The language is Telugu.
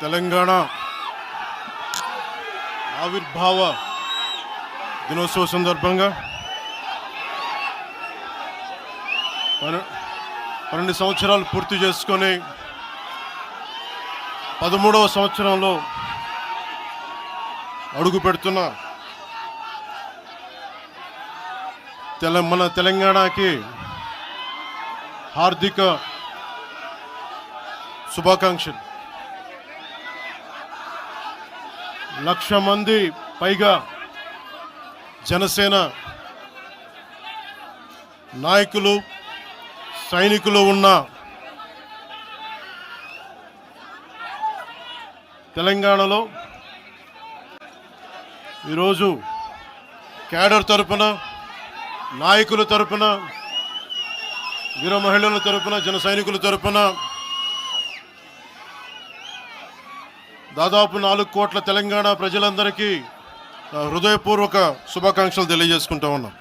తెలంగాణ ఆవిర్భావ దినోత్సవ సందర్భంగా 12 సంవత్సరాలు పూర్తి చేసుకొని 13వ సంవత్సరంలో అడుగు పెడుతున్న మన తెలంగాణకి హార్దిక శుభాకాంక్షలు. 1,00,000 మంది పైగా జనసేన నాయకులు సైనికులు ఉన్న తెలంగాణలో ఈరోజు క్యాడర్ తరపున, నాయకుల తరపున, వీర మహిళల తరపున, జన సైనికుల తరపున దాదాపు 4 కోట్ల తెలంగాణ ప్రజలందరికీ హృదయపూర్వక శుభాకాంక్షలు తెలియజేసుకుంటా ఉన్నాం.